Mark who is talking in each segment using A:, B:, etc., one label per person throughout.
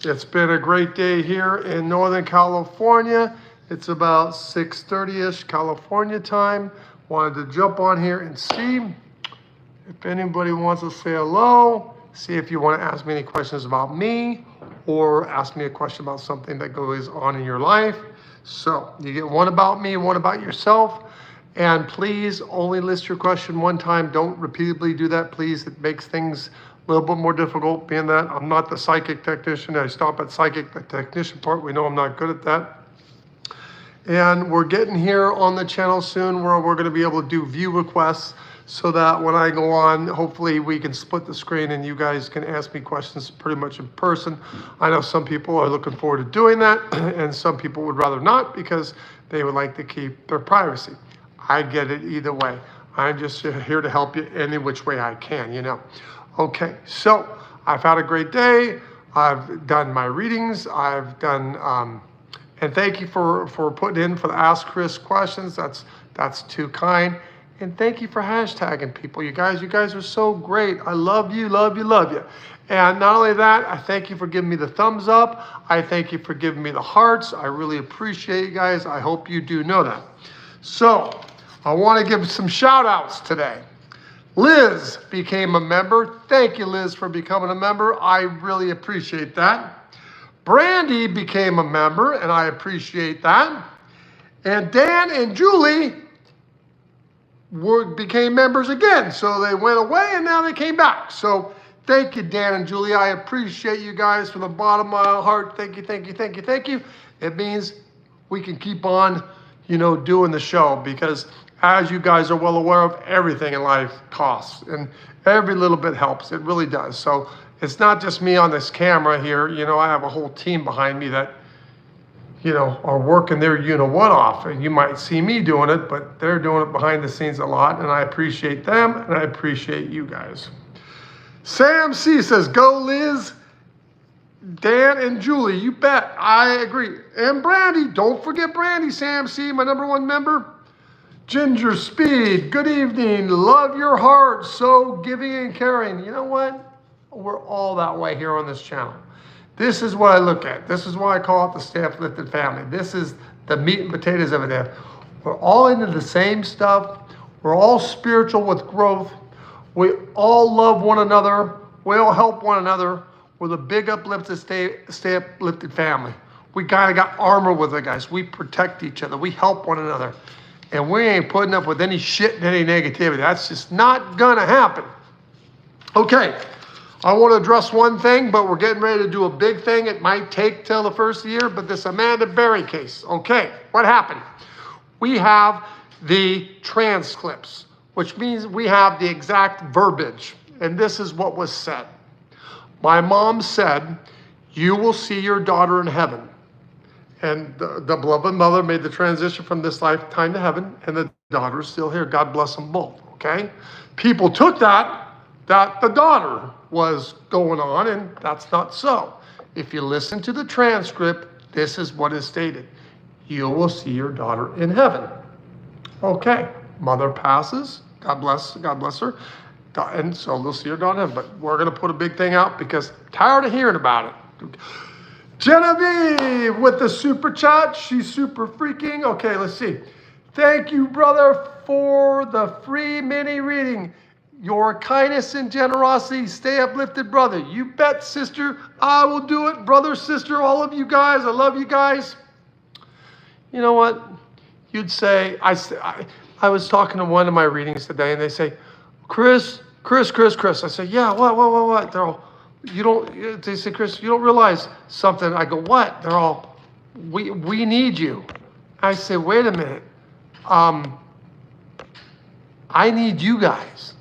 A: It's been a great day here in Northern California. It's about 6:30-ish California time. Wanted to jump on here and see if anybody wants to say hello, see if you want to ask me any questions about me or ask me a question about something that goes on in your life. So you get one about me, one about yourself. And please only list your question one time. Don't repeatedly do that, please. It makes things a little bit more difficult, being that I'm not the psychic technician. I stop at psychic, the technician part. We know I'm not good at that. And we're getting here on the channel soon where we're going to be able to do view requests so that when I go on, hopefully we can split the screen and you guys can ask me questions pretty much in person. I know some people are looking forward to doing that and some people would rather not because they would like to keep their privacy. I get it either way. I'm just here to help you any which way I can, you know. Okay, so I've had a great day. I've done my readings. I've done, and thank you for putting in for the Ask Chris questions. That's too kind. And thank you for hashtagging people. You guys are so great. I love you, love you, love you. And not only that, I thank you for giving me the thumbs up. I thank you for giving me the hearts. I really appreciate you guys. I hope you do know that. So I want to give some shout outs today. Liz became a member. Thank you, Liz, for becoming a member. I really appreciate that. Brandy became a member, and I appreciate that. And Dan and Julie became members again. So they went away, and now they came back. So thank you, Dan and Julie. I appreciate you guys from the bottom of my heart. Thank you, thank you, thank you, thank you. It means we can keep on, you know, doing the show because as you guys are well aware of, everything in life costs and every little bit helps. It really does. So it's not just me on this camera here. You know, I have a whole team behind me that, you know, are working their you-know-what off. And you might see me doing it, but they're doing it behind the scenes a lot. And I appreciate them and I appreciate you guys. Sam C says, go Liz, Dan and Julie, you bet. I agree. And Brandy, don't forget Brandy, Sam C, my #1 member. Ginger Speed, good evening. Love your heart. So giving and caring. You know what? We're all that way here on this channel. This is what I look at. This is why I call it the Staff Lifted family. This is the meat and potatoes of it. We're all into the same stuff. We're all spiritual with growth. We all love one another. We all help one another. We're the big uplifted, stay uplifted family. We kind of got armor with it, guys. We protect each other. We help one another. And we ain't putting up with any shit and any negativity. That's just not gonna happen. Okay, I want to address one thing, but we're getting ready to do a big thing. It might take till the first of the year, but this Amanda Berry case. Okay, what happened? We have the transcripts, which means we have the exact verbiage. And this is what was said. My mom said, you will see your daughter in heaven. And the beloved mother made the transition from this lifetime to heaven, and the daughter is still here. God bless them both, okay? People took that the daughter was going on, and that's not so. If you listen to the transcript, this is what is stated. You will see your daughter in heaven. Okay, mother passes. God bless her. And so they'll see her daughter in heaven. But we're going to put a big thing out because I'm tired of hearing about it. Genevieve with the super chat. She's super freaking. Okay, let's see. Thank you, brother, for the free mini reading. Your kindness and generosity. Stay uplifted, brother. You bet, sister. I will do it, brother, sister, all of you guys. I love you guys. You know what? You'd say, I was talking to one of my readings today, and they say, Chris. I said, yeah, what? They're all, they say, Chris, you don't realize something. I go, what? They're all, we need you. I say, wait a minute. I need you guys.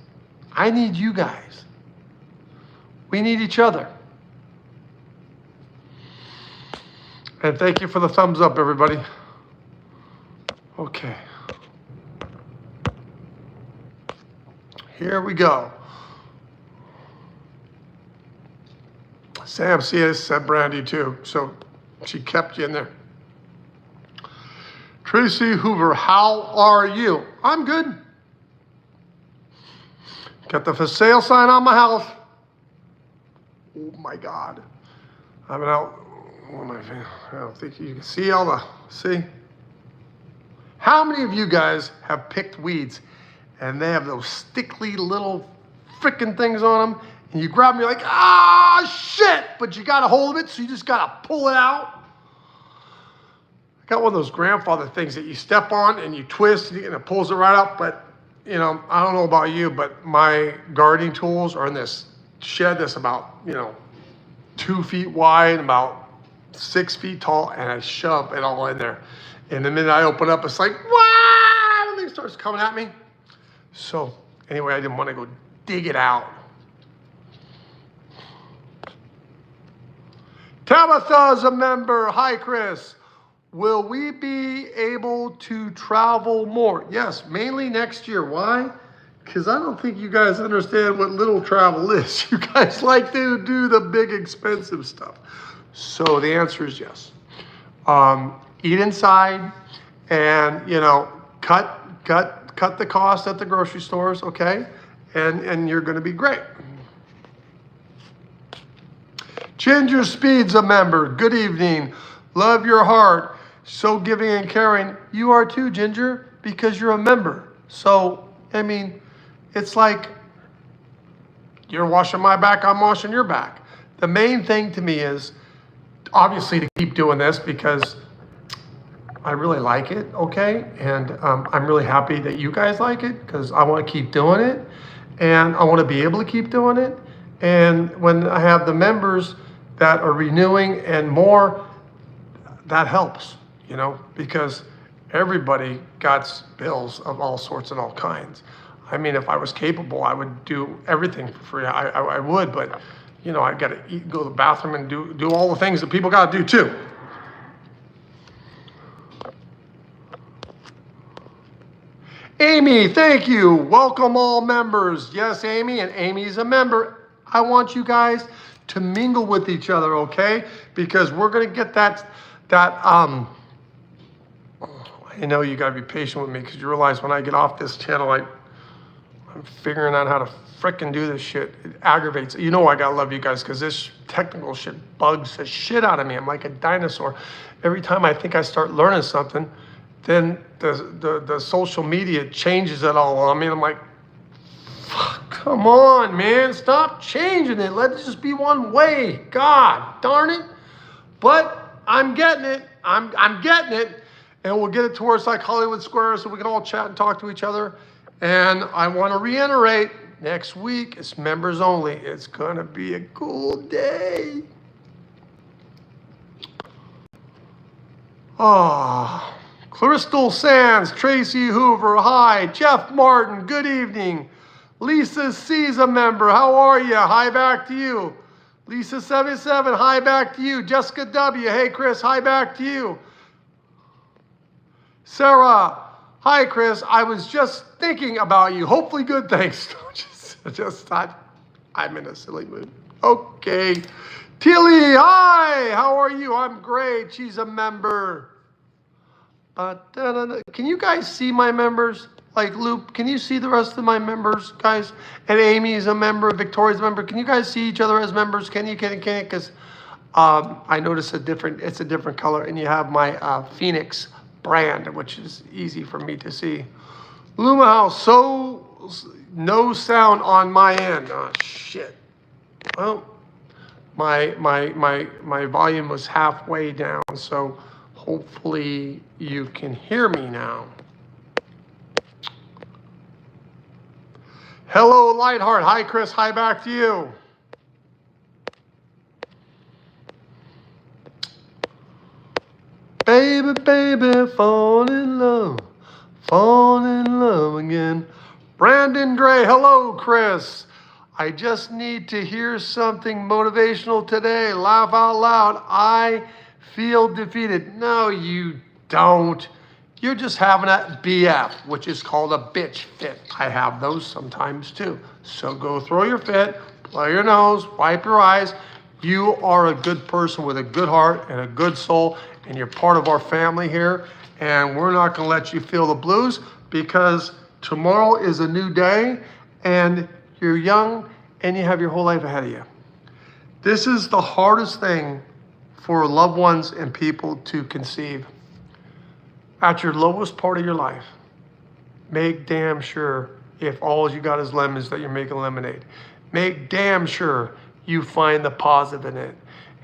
A: We need each other. And thank you for the thumbs up, everybody. Okay. Here we go. Sam C.S. said Brandy too, so she kept you in there. Tracy Hoover, how are you? I'm good. Got the for sale sign on my house. Oh my God. I've been out. What am I don't think you can see all the, see? How many of you guys have picked weeds and they have those stickly little freaking things on them and you grab them, you're like, ah, shit, but you got a hold of it, so you just got to pull it out. I got one of those grandfather things that you step on and you twist and it pulls it right up, but you know, I don't know about you, but my gardening tools are in this shed that's about, 2 feet wide, about 6 feet tall, and I shove it all in there. And the minute I open up, it's like, wow, everything starts coming at me. So anyway, I didn't want to go dig it out. Tabitha's a member. Hi, Chris. Will we be able to travel more? Yes, mainly next year. Why? Because I don't think you guys understand what little travel is. You guys like to do the big expensive stuff. So the answer is yes. Eat inside and, cut the cost at the grocery stores, okay? And you're going to be great. Ginger Speed's a member. Good evening. Love your heart. So giving and caring. You are too, Ginger, because you're a member. So, I mean, it's like you're washing my back, I'm washing your back. The main thing to me is obviously to keep doing this because I really like it, okay? And I'm really happy that you guys like it because I want to keep doing it and I want to be able to keep doing it. And when I have the members that are renewing and more, that helps, because everybody got bills of all sorts and all kinds. I mean, if I was capable, I would do everything for free. I would, but I got to eat, go to the bathroom and do all the things that people got to do too. Amy, thank you. Welcome all members. Yes, Amy, and Amy's a member. I want you guys to mingle with each other, okay? Because we're going to get that I know you got to be patient with me because you realize when I get off this channel, I'm figuring out how to frickin' do this shit. It aggravates. I got to love you guys because this technical shit bugs the shit out of me. I'm like a dinosaur. Every time I think I start learning something, then the social media changes it all on me. I'm like, fuck, come on, man. Stop changing it. Let it just be one way. God darn it. But I'm getting it. I'm getting it. And we'll get it towards like Hollywood Square so we can all chat and talk to each other. And I want to reiterate, next week it's members only. It's going to be a cool day. Ah, Crystal Sands, Tracy Hoover, hi. Jeff Martin, good evening. Lisa C's a member, how are you? Hi back to you. Lisa 77, hi back to you. Jessica W, hey Chris, hi back to you. Sarah, hi Chris, I was just thinking about you. Hopefully good things. Just thought I'm in a silly mood. Okay. Tilly, hi, how are you? I'm great. She's a member. Can you guys see my members? Like Luke, can you see the rest of my members, guys? And Amy's a member, Victoria's a member. Can you guys see each other as members? Can you? Because I noticed it's a different color, and you have my Phoenix brand, which is easy for me to see. Luma House, so no sound on my end. Oh shit. Well, my volume was halfway down, so hopefully you can hear me now. Hello, Lightheart. Hi, Chris. Hi back to you. Baby, baby, fall in love again. Brandon Gray. Hello, Chris. I just need to hear something motivational today. Laugh out loud. I feel defeated. No, you don't. You're just having a BF, which is called a bitch fit. I have those sometimes too. So go throw your fit, blow your nose, wipe your eyes. You are a good person with a good heart and a good soul, and you're part of our family here. And we're not going to let you feel the blues because tomorrow is a new day and you're young and you have your whole life ahead of you. This is the hardest thing for loved ones and people to conceive. At your lowest part of your life, make damn sure if all you got is lemons that you're making lemonade. Make damn sure you find the positive in it.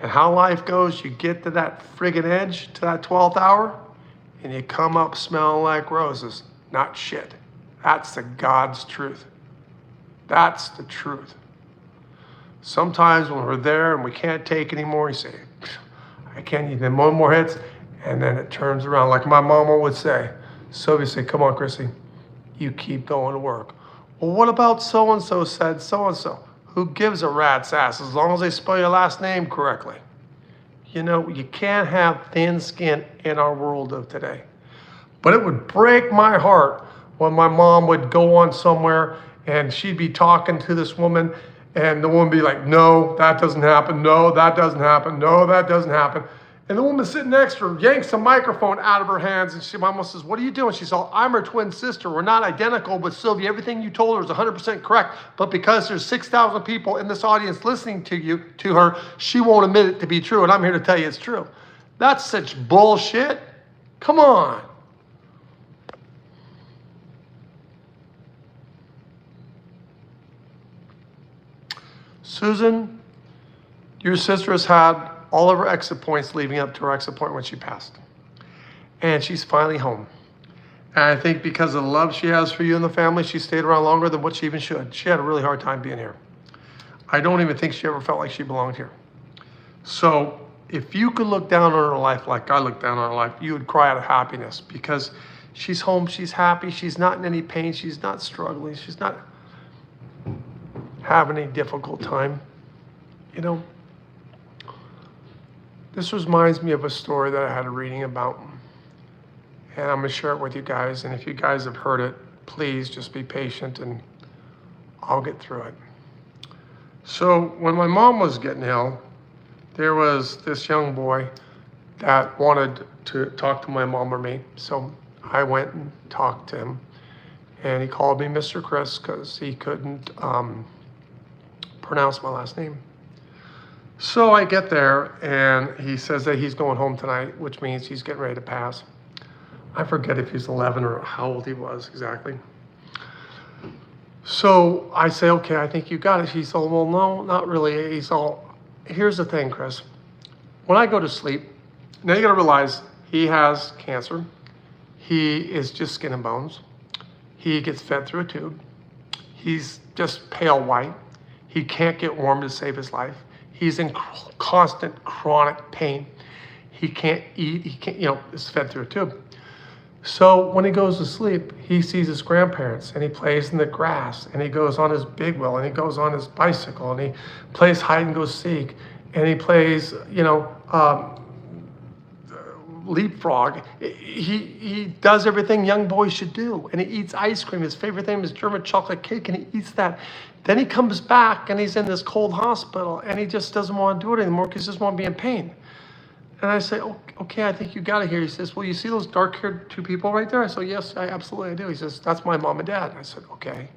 A: And how life goes, you get to that friggin' edge, to that 12th hour, and you come up smelling like roses, not shit. That's the God's truth. That's the truth. Sometimes when we're there and we can't take anymore, you say, I can't eat them, one more hits, and then it turns around. Like my mama would say, Sylvia said, come on, Chrissy, you keep going to work. Well, what about so-and-so said so-and-so? Who gives a rat's ass as long as they spell your last name correctly? You know, you can't have thin skin in our world of today. But it would break my heart when my mom would go on somewhere and she'd be talking to this woman and the woman would be like, no, that doesn't happen. No, that doesn't happen. No, that doesn't happen. And the woman sitting next to her yanks the microphone out of her hands and she almost says, what are you doing? She's all, I'm her twin sister. We're not identical, but Sylvia, everything you told her is 100% correct. But because there's 6,000 people in this audience listening to her, she won't admit it to be true. And I'm here to tell you it's true. That's such bullshit. Come on. Susan, your sister has had all of her exit points leading up to her exit point when she passed. And she's finally home. And I think because of the love she has for you and the family, she stayed around longer than what she even should. She had a really hard time being here. I don't even think she ever felt like she belonged here. So if you could look down on her life like I look down on her life, you would cry out of happiness because she's home, she's happy, she's not in any pain, she's not struggling, she's not having a difficult time. You know, this reminds me of a story that I had a reading about, and I'm going to share it with you guys. And if you guys have heard it, please just be patient and I'll get through it. So when my mom was getting ill, there was this young boy that wanted to talk to my mom or me. So I went and talked to him, and he called me Mr. Chris because he couldn't pronounce my last name. So I get there and he says that he's going home tonight, which means he's getting ready to pass. I forget if he's 11 or how old he was exactly. So I say, okay, I think you got it. He's all, well, no, not really. He's all, here's the thing, Chris. When I go to sleep, now you gotta realize he has cancer. He is just skin and bones. He gets fed through a tube. He's just pale white. He can't get warm to save his life. He's in constant chronic pain. He can't eat, he can't, it's fed through a tube. So when he goes to sleep, he sees his grandparents and he plays in the grass and he goes on his big wheel and he goes on his bicycle and he plays hide and go seek and he plays, leapfrog. He does everything young boys should do, and he eats ice cream. His favorite thing is German chocolate cake, and he eats that. Then he comes back and he's in this cold hospital and he just doesn't want to do it anymore because he just wants to be in pain. And I say, okay, I think you got it here. He says, well, you see those dark-haired two people right there? I said, yes, I absolutely do. He says, that's my mom and dad. I said, okay.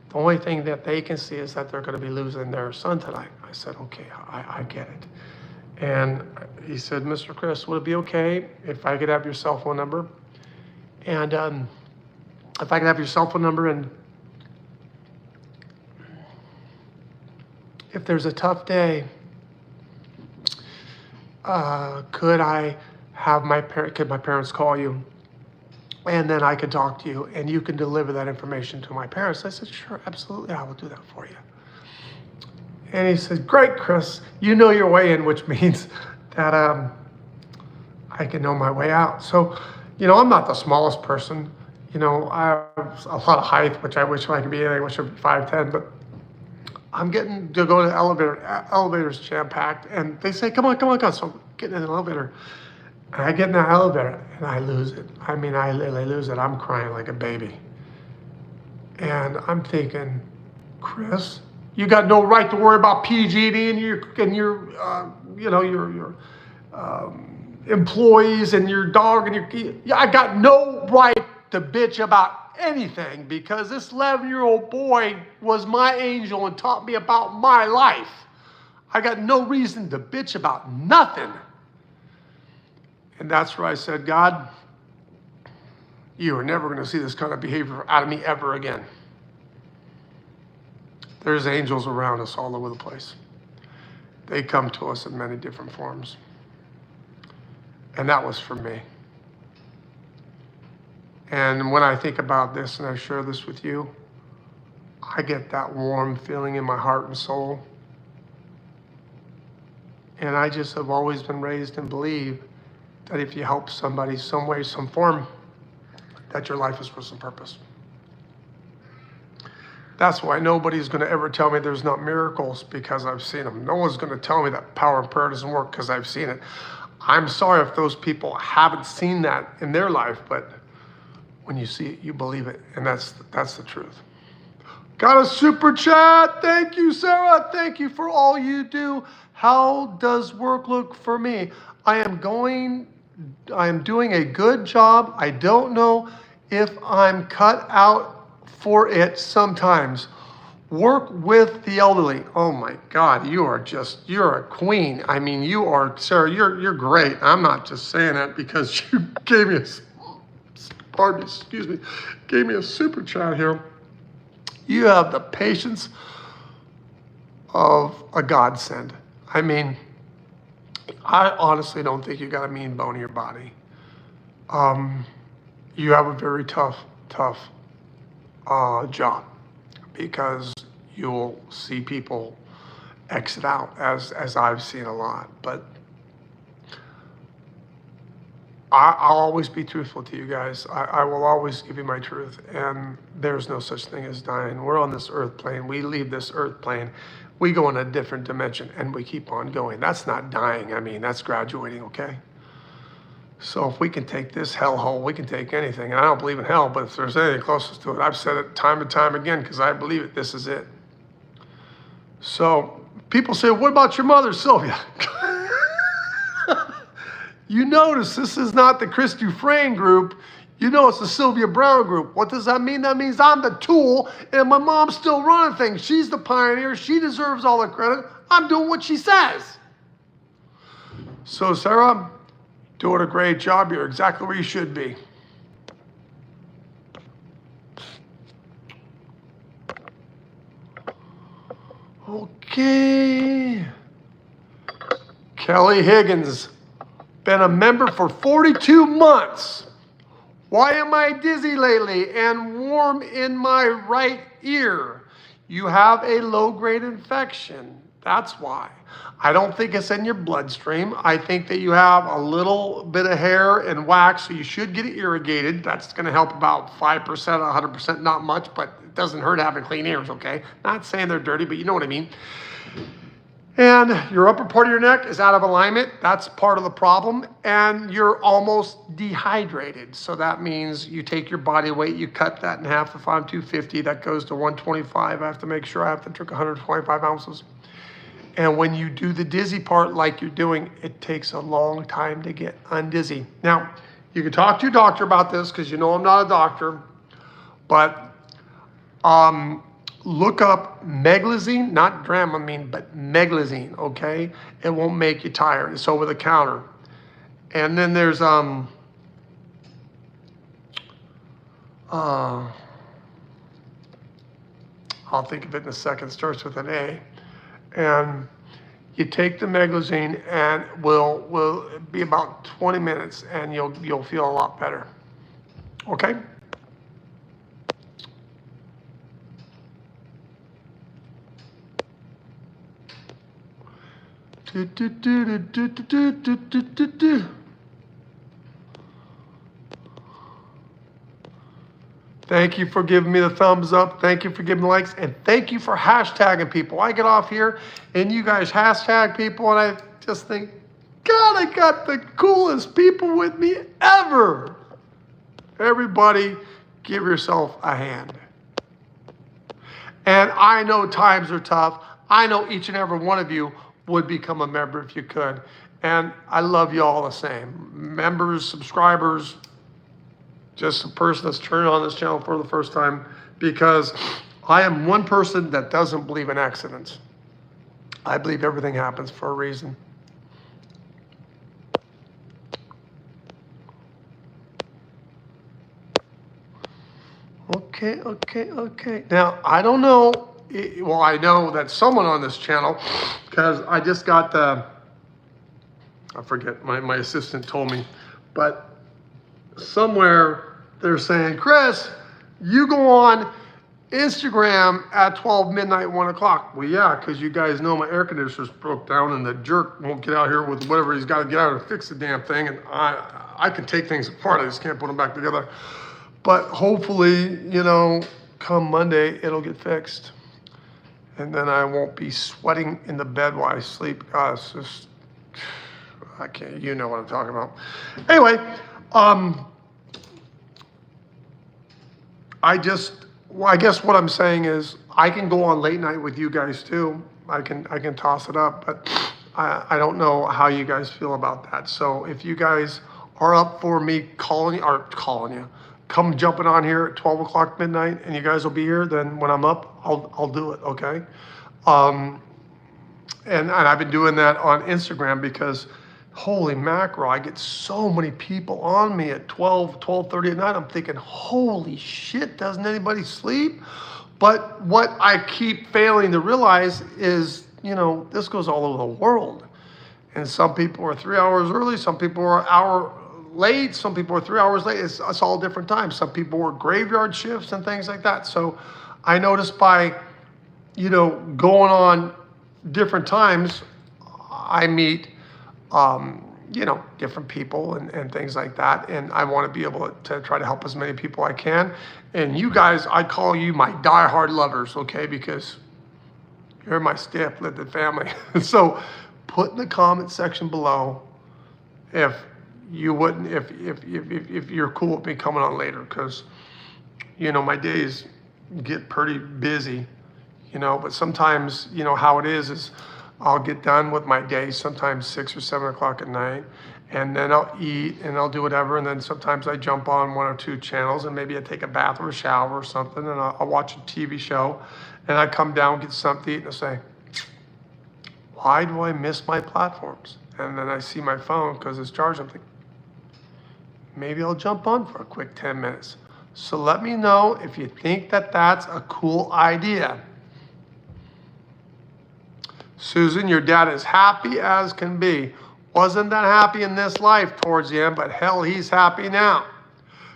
A: The only thing that they can see is that they're going to be losing their son tonight. I said, okay, I get it. And he said, Mr. Chris, would it be okay if I could have your cell phone number? And if I could have your cell phone number, and if there's a tough day, could my parents call you? And then I could talk to you and you can deliver that information to my parents. I said, sure, absolutely, I will do that for you. And he said, great, Chris, you know your way in, which means that I can know my way out. So, I'm not the smallest person. I have a lot of height, which I wish I could be. I wish I'd be 5'10", but I'm getting to go to the elevator. Elevator's jam-packed, and they say, come on. So I'm getting in the elevator. And I get in the elevator, and I lose it. I mean, I literally lose it. I'm crying like a baby. And I'm thinking, Chris, you got no right to worry about PG&E and your employees and your dog and I got no right to bitch about anything because this 11-year-old boy was my angel and taught me about my life. I got no reason to bitch about nothing. And that's where I said, God, you are never going to see this kind of behavior out of me ever again. There's angels around us all over the place. They come to us in many different forms. And that was for me. And when I think about this and I share this with you, I get that warm feeling in my heart and soul. And I just have always been raised and believe that if you help somebody some way, some form, that your life is for some purpose. That's why nobody's going to ever tell me there's not miracles, because I've seen them. No one's going to tell me that power and prayer doesn't work, because I've seen it. I'm sorry if those people haven't seen that in their life, but when you see it, you believe it, and that's the truth. Got a super chat. Thank you, Sarah. Thank you for all you do. How does work look for me? I am doing a good job. I don't know if I'm cut out for it sometimes. Work with the elderly. Oh my God, you're a queen. I mean, you are, Sarah, you're great. I'm not just saying that because you gave me gave me a super chat here. You have the patience of a godsend. I mean, I honestly don't think you got a mean bone in your body. You have a very tough job, because you'll see people exit out, as I've seen a lot. But I'll always be truthful to you guys. I will always give you my truth, and there's no such thing as dying. We're on this earth plane. We leave this earth plane. We go in a different dimension, and we keep on going. That's not dying. I mean, that's graduating, okay? So if we can take this hellhole, we can take anything. And I don't believe in hell, but if there's anything closest to it, I've said it time and time again, because I believe it. This is it. So people say, what about your mother, Sylvia? You notice this is not the Chris Dufresne group. You know it's the Sylvia Browne group. What does that mean? That means I'm the tool, and my mom's still running things. She's the pioneer. She deserves all the credit. I'm doing what she says. So Sarah, doing a great job. You're exactly where you should be. Okay. Kelly Higgins, been a member for 42 months. Why am I dizzy lately and warm in my right ear? You have a low-grade infection. That's why. I don't think it's in your bloodstream. I think that you have a little bit of hair and wax, so you should get it irrigated. That's going to help about 5%, 100%, not much, but it doesn't hurt having clean ears, okay? Not saying they're dirty, but you know what I mean. And your upper part of your neck is out of alignment. That's part of the problem. And you're almost dehydrated. So that means you take your body weight, you cut that in half. If I'm 250, that goes to 125. I have to make sure I have to drink 125 ounces. And when you do the dizzy part like you're doing, it takes a long time to get undizzy. Now, you can talk to your doctor about this, because you know I'm not a doctor, but look up meglazine, not Dramamine, but meglazine, okay? It won't make you tired. It's over the counter. And then there's I'll think of it in a second. Starts with an A. And you take the meglazine, and will be about 20 minutes, and you'll feel a lot better. Okay? Thank you for giving me the thumbs up. Thank you for giving the likes. And thank you for hashtagging people. I get off here and you guys hashtag people, and I just think, God, I got the coolest people with me ever. Everybody, give yourself a hand. And I know times are tough. I know each and every one of you would become a member if you could. And I love you all the same. Members, subscribers, just a person that's turning on this channel for the first time, because I am one person that doesn't believe in accidents. I believe everything happens for a reason. Okay. Now, I don't know. Well, I know that someone on this channel, because I just got I forget, my assistant told me, but somewhere they're saying, Chris, you go on Instagram at 12 midnight, 1 o'clock. Well, yeah, because you guys know my air conditioner's broke down and the jerk won't get out here with whatever he's got to get out and fix the damn thing. And I can take things apart. I just can't put them back together. But hopefully, come Monday, it'll get fixed. And then I won't be sweating in the bed while I sleep. It's just, I can't, you know what I'm talking about. Anyway, I guess what I'm saying is I can go on late night with you guys too. I can toss it up, but I don't know how you guys feel about that. So if you guys are up for me calling you, come jumping on here at 12 o'clock midnight and you guys will be here, then when I'm up, I'll do it, okay? And I've been doing that on Instagram because holy mackerel, I get so many people on me at 12:30 at night. I'm thinking, holy shit, doesn't anybody sleep? But what I keep failing to realize is, this goes all over the world. And some people are 3 hours early, some people are an hour late, some people are 3 hours late. It's all different times. Some people work graveyard shifts and things like that. So I noticed by, going on different times, I meet, different people and things like that. And I want to be able to try to help as many people I can. And you guys, I call you my diehard lovers, okay? Because you're my stiff-lipped family. So put in the comment section below if you wouldn't, if you're cool with me coming on later, because, my days get pretty busy, but sometimes, how it is I'll get done with my day sometimes 6 or 7 o'clock at night, and then I'll eat and I'll do whatever, and then sometimes I jump on 1 or 2 channels and maybe I take a bath or a shower or something, and I'll watch a TV show, and I come down, get something to eat, and I say, why do I miss my platforms? And then I see my phone because it's charged. I'm thinking, maybe I'll jump on for a quick 10 minutes. So let me know if you think that that's a cool idea. Susan, your dad is happy as can be. Wasn't that happy in this life towards the end, but hell, he's happy now.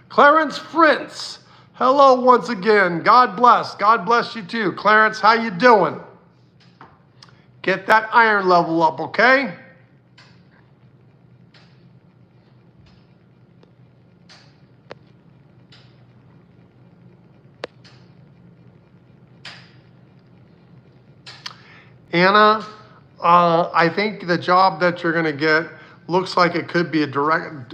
A: Clarence Fritz, hello once again. God bless. God bless you too. Clarence, how you doing? Get that iron level up, okay? Anna, I think the job that you're going to get looks like it could be a direct,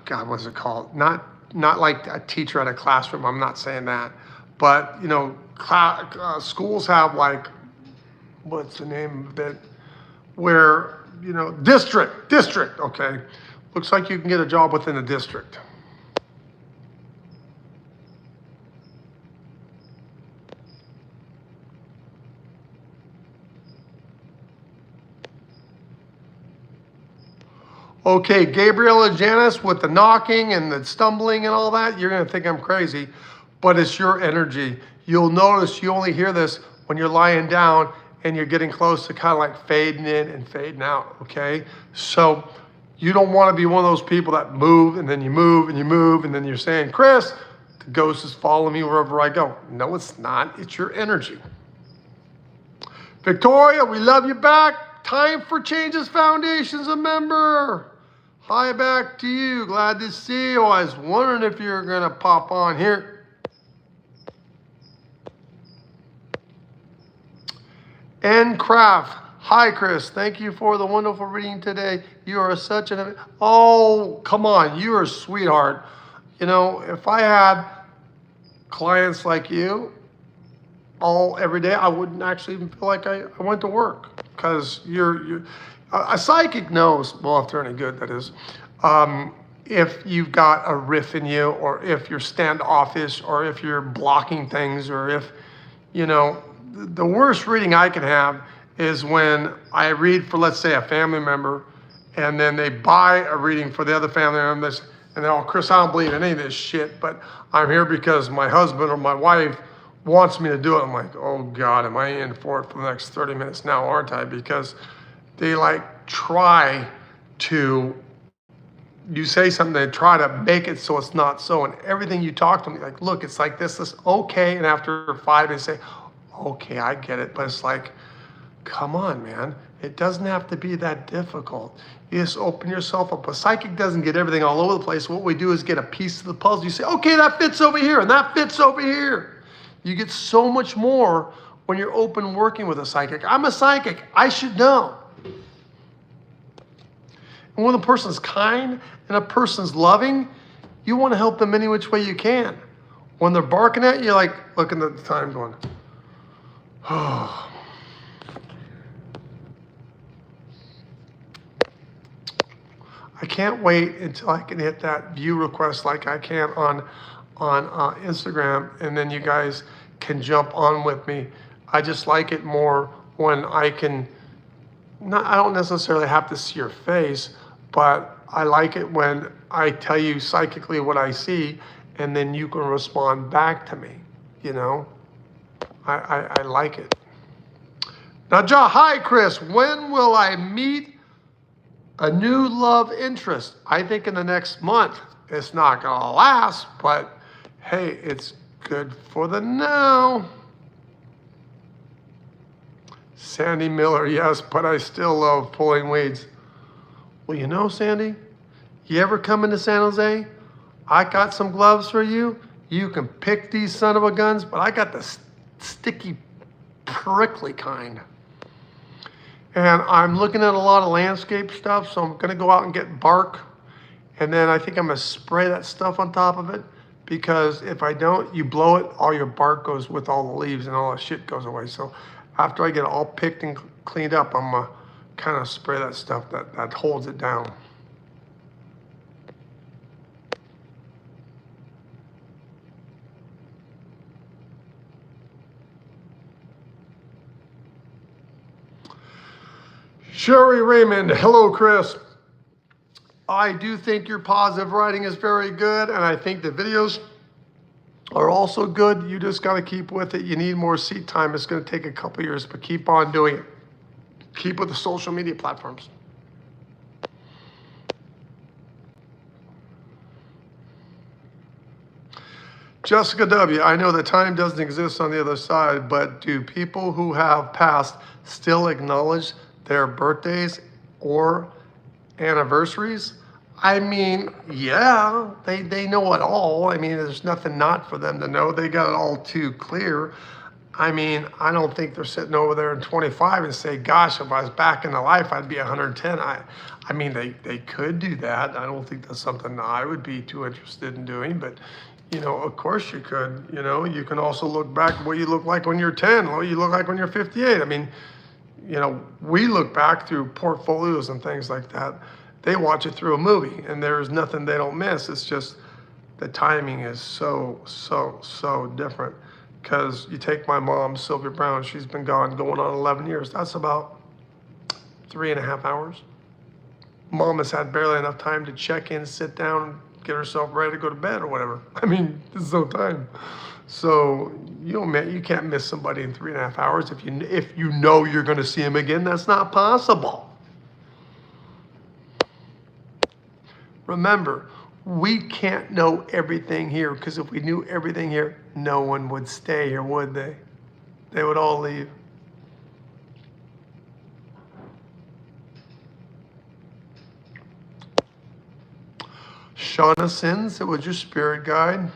A: God, what's it called? Not like a teacher at a classroom. I'm not saying that, but schools have what's the name of it? Where district. Okay, looks like you can get a job within a district. Okay, Gabriel and Janice, with the knocking and the stumbling and all that, you're going to think I'm crazy, but it's your energy. You'll notice you only hear this when you're lying down and you're getting close to kind of like fading in and fading out, okay? So you don't want to be one of those people that move and then you move and you move and then you're saying, Chris, the ghost is following me wherever I go. No, it's not. It's your energy. Victoria, we love you back. Time for Changes Foundation's a member. Hi, back to you. Glad to see you. I was wondering if you're going to pop on here. N Craft. Hi, Chris. Thank you for the wonderful reading today. You are such an... Oh, come on. You are a sweetheart. If I had clients like you every day, I wouldn't actually even feel like I went to work, because you're a psychic knows, well, if they're any good, that is, if you've got a riff in you, or if you're standoffish, or if you're blocking things, or if, the worst reading I can have is when I read for, let's say, a family member, and then they buy a reading for the other family member, And they're all, Chris, I don't believe in any of this shit, but I'm here because my husband or my wife wants me to do it. I'm like, oh God, am I in for it for the next 30 minutes now, aren't I? Because they like try to, you say something, they try to make it so it's not so. And everything you talk to them, like, look, it's like this, okay. And after 5, they say, okay, I get it. But it's like, come on, man. It doesn't have to be that difficult. You just open yourself up. A psychic doesn't get everything all over the place. What we do is get a piece of the puzzle. You say, okay, that fits over here, and that fits over here. You get so much more when you're open working with a psychic. I'm a psychic. I should know. And when a person's kind and a person's loving, you want to help them any which way you can. When they're barking at you, you're like looking at the time going, oh. I can't wait until I can hit that view request like I can on Instagram, and then you guys can jump on with me. I just like it more when I can, I don't necessarily have to see your face, but I like it when I tell you psychically what I see, and then you can respond back to me, you know? I like it. Now, hi, Chris, when will I meet a new love interest? I think in the next month. It's not gonna last, but hey, it's good for the now. Sandy Miller, yes, but I still love pulling weeds. Well, you know, Sandy, you ever come into San Jose? I got some gloves for you. You can pick these son of a guns, but I got the sticky, prickly kind. And I'm looking at a lot of landscape stuff, so I'm gonna go out and get bark. And then I think I'm gonna spray that stuff on top of it, because if I don't, you blow it, all your bark goes with all the leaves and all the shit goes away. So after I get it all picked and cleaned up, I'm gonna kind of spray that stuff that holds it down. Sherry Raymond, hello, Chris. I do think your positive writing is very good, and I think the videos are also good. You just got to keep with it. You need more seat time. It's going to take a couple years, but keep on doing it. Keep with the social media platforms. Jessica W., I know that time doesn't exist on the other side, but do people who have passed still acknowledge their birthdays or anniversaries? I mean, yeah, they know it all. I mean, there's nothing not for them to know. They got it all too clear. I mean, I don't think they're sitting over there in 25 and say, gosh, if I was back in the life, I'd be 110. I mean, they could do that. I don't think that's something I would be too interested in doing, but you know, of course you could. You know, you can also look back at what you look like when you're 10, what you look like when you're 58. I mean, you know, we look back through portfolios and things like that. They watch it through a movie, and there's nothing they don't miss. It's just the timing is so different. Because you take my mom, Sylvia Browne, she's been gone going on 11 years. That's about 3.5 hours. Mom has had barely enough time to check in, sit down, get herself ready to go to bed or whatever. I mean, this is no time. So you can't miss somebody in 3.5 hours if you know you're going to see him again. That's not possible. Remember, we can't know everything here, because if we knew everything here, no one would stay here, would they? They would all leave. Shauna Sins, it was your spirit guide.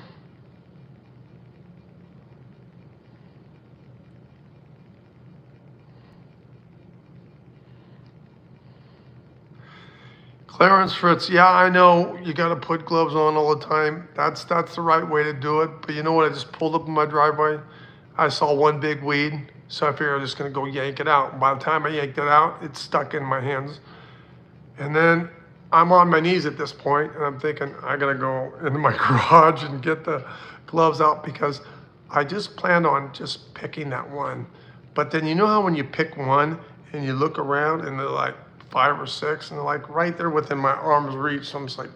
A: Clarence Fritz, yeah, I know you got to put gloves on all the time. That's the right way to do it. But you know what? I just pulled up in my driveway. I saw one big weed, so I figured I was just going to go yank it out. And by the time I yanked it out, it's stuck in my hands. And then I'm on my knees at this point, and I'm thinking I got to go into my garage and get the gloves out, because I just planned on just picking that one. But then you know how when you pick one and you look around and they're like 5 or 6, and they're like right there within my arm's reach. So I'm just like,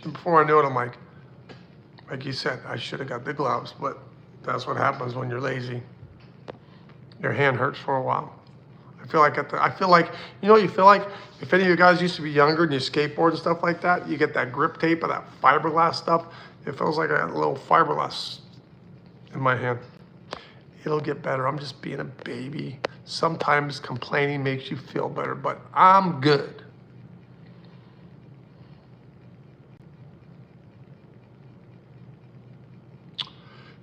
A: before I know it, I'm like you said, I should have got the gloves, but that's what happens when you're lazy. Your hand hurts for a while. I feel like you know what you feel like? If any of you guys used to be younger and you skateboard and stuff like that, you get that grip tape or that fiberglass stuff. It feels like I got a little fiberglass in my hand. It'll get better. I'm just being a baby. Sometimes complaining makes you feel better, but I'm good.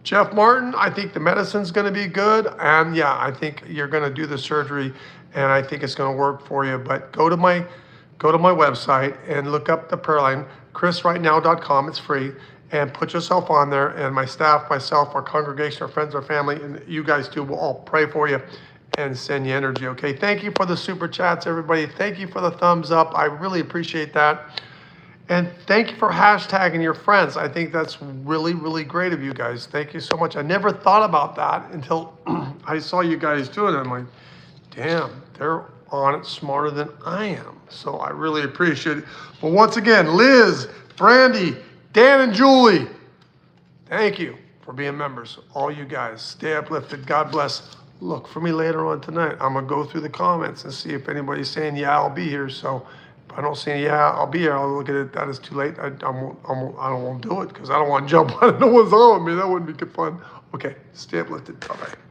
A: Jeff Martin, I think the medicine's going to be good. And yeah, I think you're going to do the surgery and I think it's going to work for you. But go to my website and look up the prayer line, chrisrightnow.com. It's free. And put yourself on there. And my staff, myself, our congregation, our friends, our family, and you guys too will all pray for you and send you energy. Okay. Thank you for the super chats, everybody. Thank you for the thumbs up. I really appreciate that. And thank you for hashtagging your friends. I think that's really, really great of you guys. Thank you so much. I never thought about that until I saw you guys doing it. I'm like, damn, they're on it smarter than I am. So I really appreciate it. But once again, Liz, Brandy, Dan, and Julie, thank you for being members. All you guys, stay uplifted. God bless. Look for me later on tonight. I'm going to go through the comments and see if anybody's saying, yeah, I'll be here. So I don't say, yeah, I'll be here. I'll look at it. That is too late. I don't want to do it because I don't want to jump on no one's on with me. That wouldn't be good fun. Okay, stay uplifted. Bye-bye.